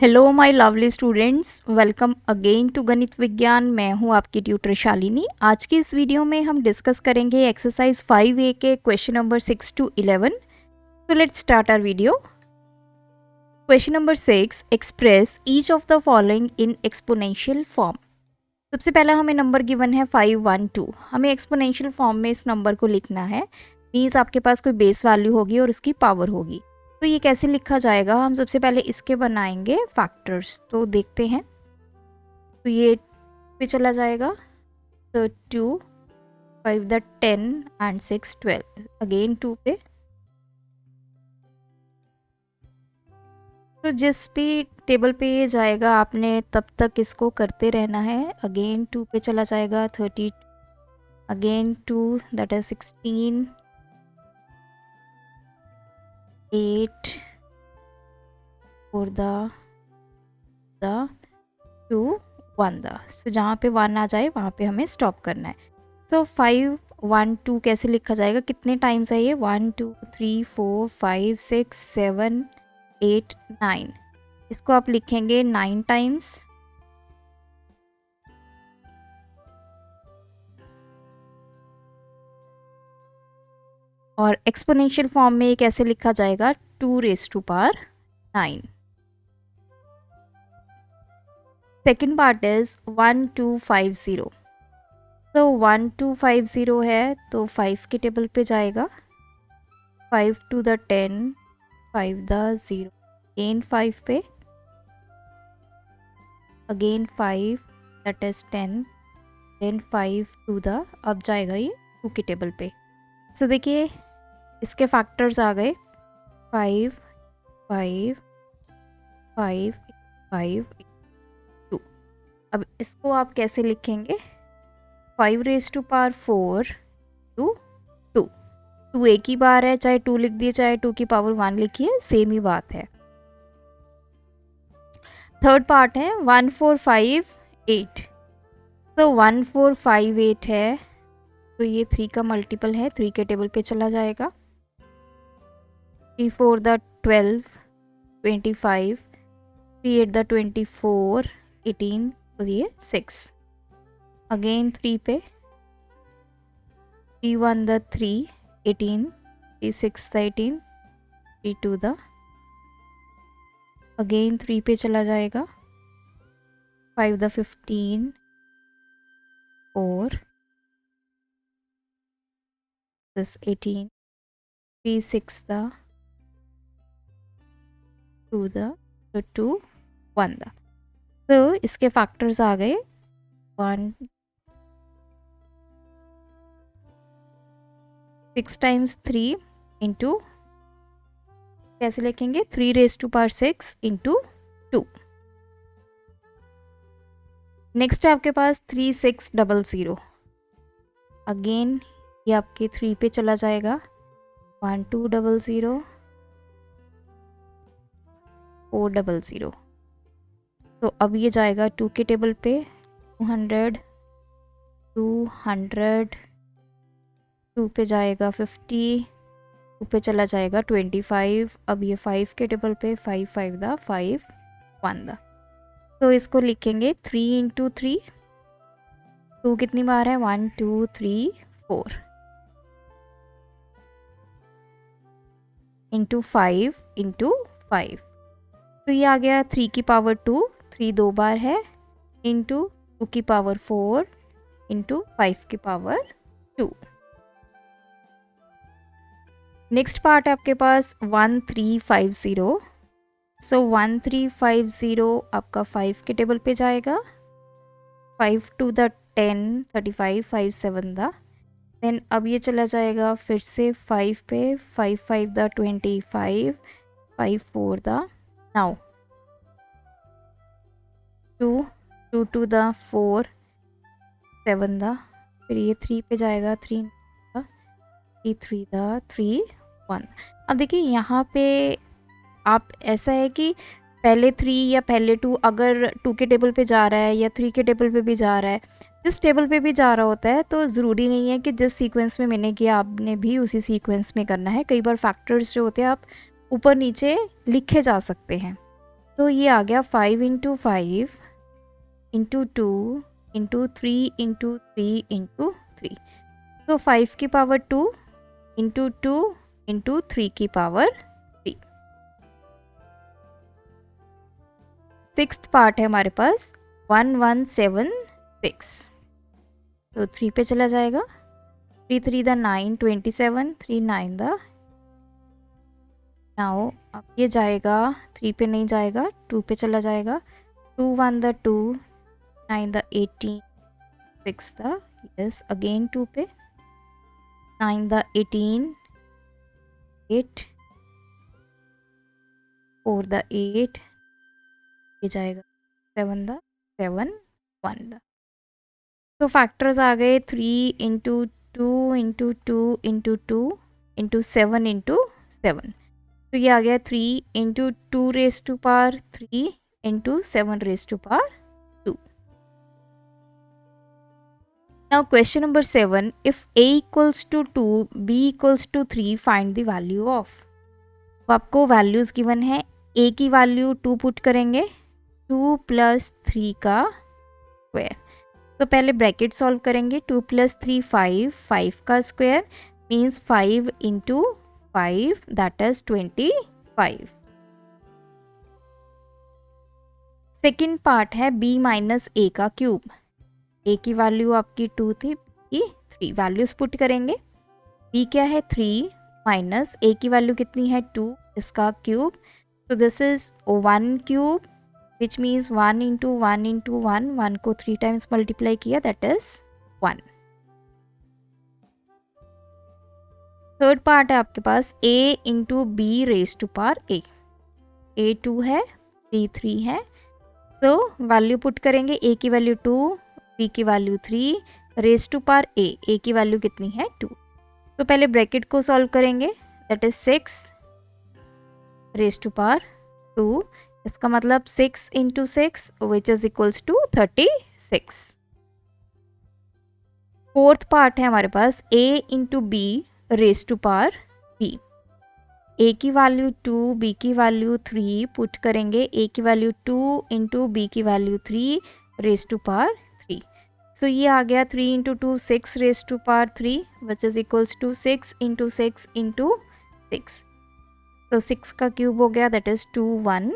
Hello my lovely students, welcome again to Ganit Vigyan. मैं हूं आपकी ट्यूटर शालिनी। आज की इस वीडियो में हम डिस्कस करेंगे एक्सरसाइज 5A के क्वेश्चन नंबर 6 to 11। तो let's start our video. Question number 6, express each of the following in exponential form. सबसे पहला हमें नंबर गिवन है 512। हमें एक्सपोनेंशियल फॉर्म में इस नंबर को लिखना है। मीन्स आपके पास कोई बेस वैल्यू होगी और उसकी पावर होगी। तो ये कैसे लिखा जाएगा, हम सबसे पहले इसके बनाएंगे फैक्टर्स। तो देखते हैं। तो ये पे चला जाएगा, तो 2 5 द 10 एंड 6 12, अगेन 2 पे। तो जिस भी टेबल पे ये जाएगा आपने तब तक इसको करते रहना है। अगेन 2 पे चला जाएगा 30, again 2 that is 16, 8 for the 2 1 the. So जहाँ पे 1 आ जाए वहाँ पे हमें स्टॉप करना है। सो 5 1 2 कैसे लिखा जाएगा, कितने टाइम्स है ये, 1 2 3 4 5 6 7 8 9। इसको आप लिखेंगे 9 टाइम्स। और एक्सपोनेंशियल फॉर्म में ये कैसे लिखा जाएगा, 2 raised to power 9। Second part is 1250। तो 1250 है तो 5 के टेबल पे जाएगा। 5 to the 10, 5 the 0, अगेन 5 पे, again 5 that is 10, then 5 to the, अब जाएगा ये 2 के टेबल पे। सो देखिए इसके फैक्टर्स आ गए 5 5 5 5 2। अब इसको आप कैसे लिखेंगे, 5 raised to power 4 to 2। 2 एक ही बार है, चाहे 2 लिख दिए चाहे 2 की पावर 1 लिखिए, सेम ही बात है। थर्ड पार्ट है 1458। तो 1458 है तो ये 3 का मल्टीपल है, 3 के टेबल पे चला जाएगा। 3 4 द 12 25, 3 8 द 24 18, तो ये 6, अगेन 3 पे, 3 1 द 3 18, 3 6 द 18, 3 2 द, अगेन 3 पे चला जाएगा। 5 द 15 4 this 18, 3 6 द 2 द, तो 2 1 द। तो इसके फैक्टर्स आ गए 1 6 टाइम्स 3 इंटू, कैसे लिखेंगे, 3 raised to power 6 into 2। Next है आपके पास 3600। अगेन ये आपके 3 पे चला जाएगा। 1200 400। तो अब ये जाएगा 2 के टेबल पे, 200 200, 2 पे जाएगा 50, 2 पे चला जाएगा 25। अब ये 5 के टेबल पे, 5 5 द 5 1 द। तो इसको लिखेंगे 3 इंटू 3। 2 कितनी बार है, 1 2 3 4, इंटू 5 इंटू 5। तो ये आ गया 3 की पावर 2, 3 2 बार है, इंटू 2 की पावर 4 इंटू 5 की पावर 2। नेक्स्ट पार्ट है आपके पास 1350। सो 1350 आपका 5 के टेबल पे जाएगा। 5 2 द 10 35, 5 7 द, देन अब ये चला जाएगा फिर से 5 पे, 5 5 the 25, 5 4 the, now 2 2 2 the 4 7 the, फिर ये 3 पे जाएगा, 3 द 3 द 3 1। अब देखिए यहाँ पे आप, ऐसा है कि पहले 3 या पहले 2 अगर 2 के टेबल पे जा रहा है या 3 के टेबल पे भी जा रहा है, जिस टेबल पे भी जा रहा होता है, तो ज़रूरी नहीं है कि जिस सीक्वेंस में मैंने किया आपने भी उसी सीक्वेंस में करना है। कई बार फैक्टर्स जो होते हैं आप ऊपर नीचे लिखे जा सकते हैं। तो ये आ गया 5 into 5 into 2 into 3 into 3 into 3। तो 5 की पावर 2 इंटू 2 इंटू 3 की पावर 3। सिक्स्थ पार्ट है हमारे पास 1176। तो 3 पे चला जाएगा, 3 3 द 9 27, 3 9 द। नाउ अब ये जाएगा, 3 पे नहीं जाएगा, 2 पे चला जाएगा, 2 1 the 2, 9 the 18, 6 the, yes again 2 पे, 9 द 18, 8, 4 द 8, ये जाएगा 7 द 7, 1 द। तो फैक्टर्स आ गए 3 into 2 into 2 into 2 into 7 into 7। तो ये आ गया 3 into 2 raise to power 3 into 7 raise to power 2। Now question number 7, if a equals to 2 b equals to 3 find the value of. तो आपको वैल्यूज गिवन है, a की वैल्यू 2 पुट करेंगे, 2 plus 3 का स्क्वायर। तो पहले ब्रैकेट सॉल्व करेंगे, 2 plus 3 5, 5 का square means 5 into 5 that is 25। Second part है b माइनस a का क्यूब। a की वैल्यू आपकी 2 थी, b 3, वैल्यूज पुट करेंगे, b क्या है 3 माइनस a की वैल्यू कितनी है 2, इसका क्यूब। तो this is 1 cube which means 1 into 1 into 1, 1 को 3 टाइम्स मल्टीप्लाई किया दैट इज 1। थर्ड पार्ट है आपके पास a into B raise to power a 2 है, b 3 है। तो वैल्यू पुट करेंगे, a की वैल्यू 2, b की value 3, raise to power a की वैल्यू कितनी है 2। तो पहले ब्रैकेट को सॉल्व करेंगे, that is 6 raise to power 2, इसका मतलब 6 into 6 which is equals to 36। Fourth part है हमारे पास a into B raise to power b। a की वैल्यू 2, b की वैल्यू 3 पुट करेंगे, a की वैल्यू 2 इंटू b की value 3 raise to power 3। So ये आ गया 3 into 2 6 raise to power 3 which is equals to 6 into 6 into 6। तो 6 का क्यूब हो गया that is 216।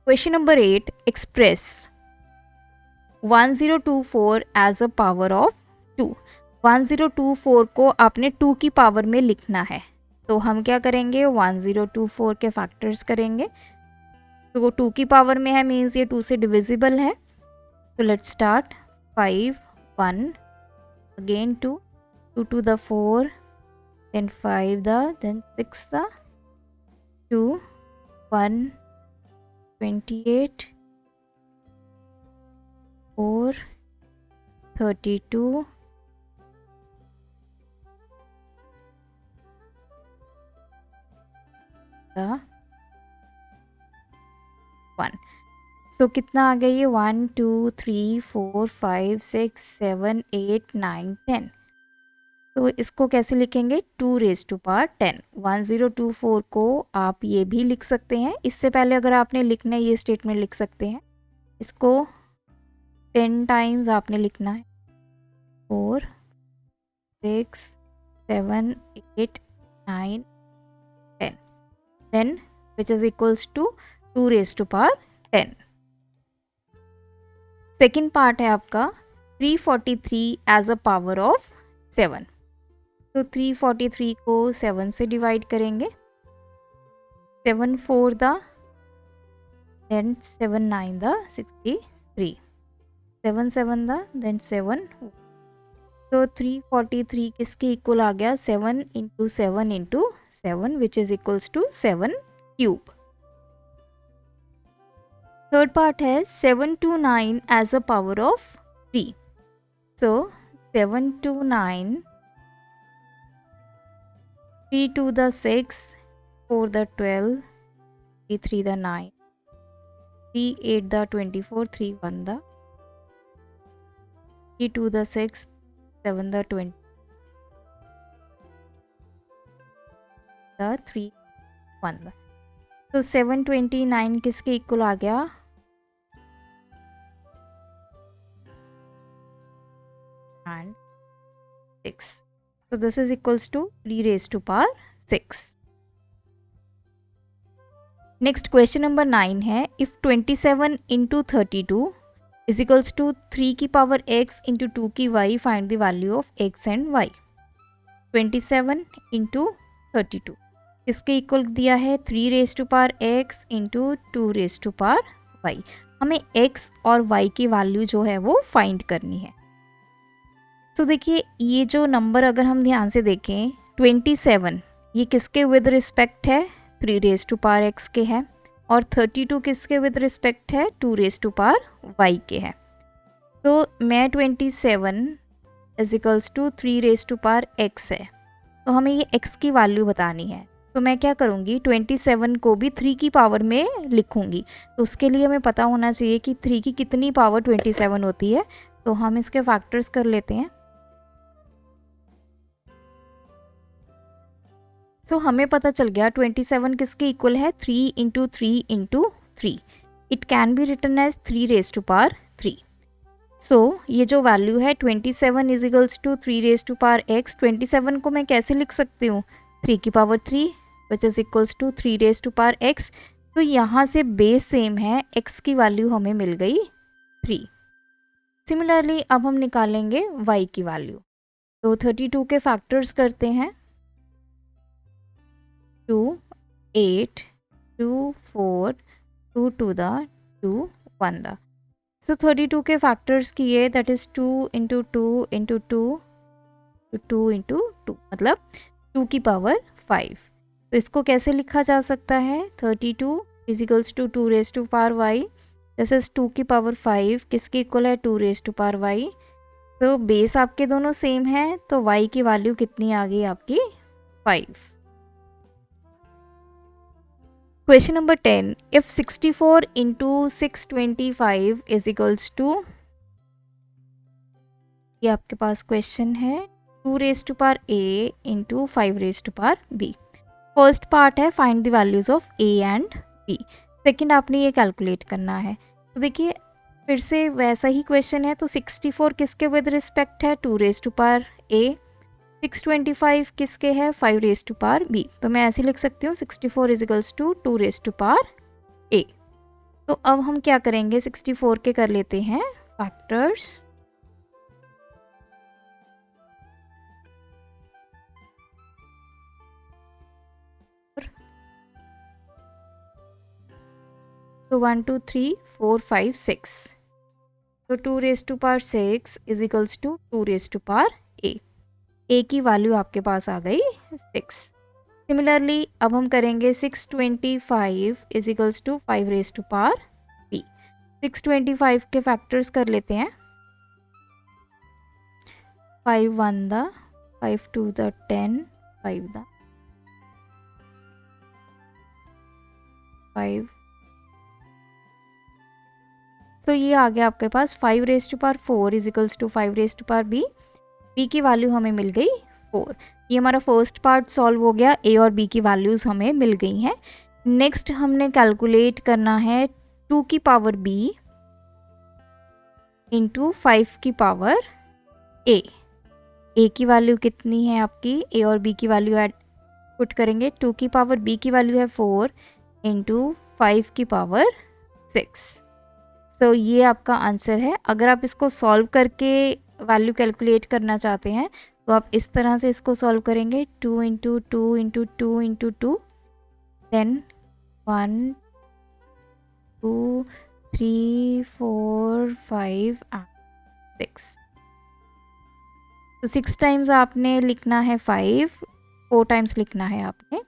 Question number 8, express 1024 as a power of 2। 1024 को आपने 2 की पावर में लिखना है, तो हम क्या करेंगे 1024 के फैक्टर्स करेंगे। तो वो 2 की पावर में है मीन्स ये 2 से डिविजिबल है। तो let's start, 5 1 again 2 2 to the 4, then 5 the, then 6 the, 2 1 28 4 32 the 1। सो कितना आ गया ये 1 2 3 4 5 6 7 8 9 10। तो इसको कैसे लिखेंगे 2 रेज टू पावर 10। 1024 को आप ये भी लिख सकते हैं, इससे पहले अगर आपने लिखना है ये स्टेटमेंट लिख सकते हैं, इसको 10 टाइम्स आपने लिखना है, 4 6 7 8 9 10 10 which is equals to 2 raise to power 10। Second part है आपका 343 एज अ पावर ऑफ 7। तो 343 को 7 से डिवाइड करेंगे, 7 4 द, देन 7 9 द 63, 7 7 द, देन 7। तो 343 किसके इक्वल आ गया 7 into 7 into 7 which is equals to 7 cube. Third part है 729 as a power of 3। So 729, 3 2 the 6, 4 the 12, 3 3 the 9, 3 8 the 24, 3 1 the, 3 2 the 6, 7 the 20, the 3 1 द। तो 729 किसके इक्वल आ गया? And 6। So this is equals to 3 raised to power 6. Next question number 9 है, if 27 into 32 is equals to 3 की power x into 2 की y, find the value of x and y। 27 into 32 इसके equal दिया है 3 raise to power x into 2 raise to power y। हमें x और y की value जो है वो फाइंड करनी है। तो देखिए ये जो नंबर अगर हम ध्यान से देखें 27 ये किसके विद रिस्पेक्ट है? 3 रेज टू पावर x के है। और 32 किसके विद रिस्पेक्ट है? 2 रेज टू पावर y के है। तो मैं 27 is equals to 3 raise to power x है, तो हमें ये x की वैल्यू बतानी है। तो मैं क्या करूँगी, 27 को भी 3 की पावर में लिखूँगी। तो उसके लिए हमें पता होना चाहिए कि 3 की कितनी पावर 27 होती है। तो हम इसके फैक्टर्स कर लेते हैं। सो हमें पता चल गया 27 किसके इक्वल है? 3 into 3 into 3। It can be written as 3 raise to power 3। So ये जो वैल्यू है 27 is equals to 3 raise to power x। 27 को मैं कैसे लिख सकती हूँ? 3 की power 3 which is equals to 3 raise to power x। तो यहाँ से बेस सेम है, x की वैल्यू हमें मिल गई 3। सिमिलरली अब हम निकालेंगे y की वैल्यू। तो 32 के फैक्टर्स करते हैं, 2 8 2 4 2 टू द 2 1 द। सो 32 के फैक्टर्स किए, that is 2 into 2 into 2 2 into 2 मतलब 2 की पावर 5। तो इसको कैसे लिखा जा सकता है? 32 equals to 2 raise to power y, this is 2 की पावर 5 किसके इक्वल है? 2 रेज टू पावर y। तो बेस आपके दोनों सेम है, तो y की वैल्यू कितनी आ गई आपकी? 5। Question number 10, if 64 into 625 is equals to, ये आपके पास क्वेश्चन है 2 raise to power a into 5 raise to power b। First part है find the values of a and b। Second आपने ये कैलकुलेट करना है। तो देखिए फिर से वैसा ही क्वेश्चन है। तो 64 किसके विद रिस्पेक्ट है? 2 रेज टू पावर a। 625 किसके है? 5 रेज टू पावर b। तो मैं ऐसे लिख सकती हूँ 64 equals to 2 raise to power a। तो अब हम क्या करेंगे, 64 के कर लेते हैं फैक्टर्स। तो 1 2 3 4 5 6। तो 2 raise to power 6 is equals to 2 raise to power a की वैल्यू आपके पास आ गई 6। सिमिलरली अब हम करेंगे 625 is equals to 5 raise to power b। 625 के फैक्टर्स कर लेते हैं, 5 1 द 5 2 द 10 5 द 5। तो ये आ गया आपके पास 5 raise to power 4 is equals to 5 raise to power b। b की वैल्यू हमें मिल गई 4। ये हमारा फर्स्ट पार्ट सॉल्व हो गया, a और b की वैल्यूज हमें मिल गई हैं। नेक्स्ट हमने कैलकुलेट करना है 2 की पावर b इंटू 5 की पावर a। a की वैल्यू कितनी है आपकी? a और b की वैल्यू ऐड पुट करेंगे। 2 की पावर b की वैल्यू है 4 इंटू 5 की पावर 6। सो ये आपका आंसर है। अगर आप इसको सॉल्व करके वैल्यू कैलकुलेट करना चाहते हैं तो आप इस तरह से इसको सॉल्व करेंगे, 2 into 2 into 2 into 2, then 1 2 3 4 5 and 6। तो 6 टाइम्स आपने लिखना है 5, 4 टाइम्स लिखना है आपने।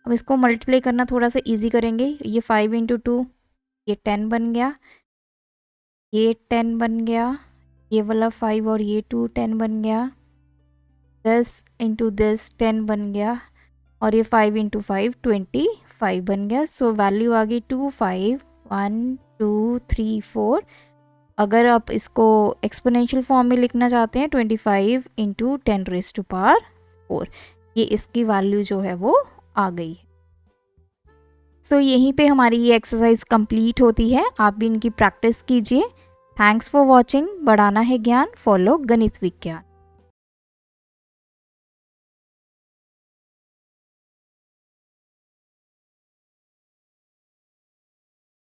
अब इसको मल्टीप्लाई करना थोड़ा सा इजी करेंगे। ये 5 इंटू 2 ये 10 बन गया, ये 10 बन गया, ये वाला 5 और ये 2 10 बन गया, 10 इंटू दिस 10 बन गया, और ये 5 इंटू 5 25 बन गया। सो वैल्यू आ गई 2 5 1 2 3 4। अगर आप इसको एक्सपोनेंशियल फॉर्म में लिखना चाहते हैं 25 इंटू 10 रेज टू पावर 4, ये इसकी वैल्यू जो है वो आ गई है। सो यहीं पे हमारी ये एक्सरसाइज कंप्लीट होती है। आप भी इनकी प्रैक्टिस कीजिए। Thanks for watching. बढ़ाना है ज्ञान, फॉलो गणित विज्ञान।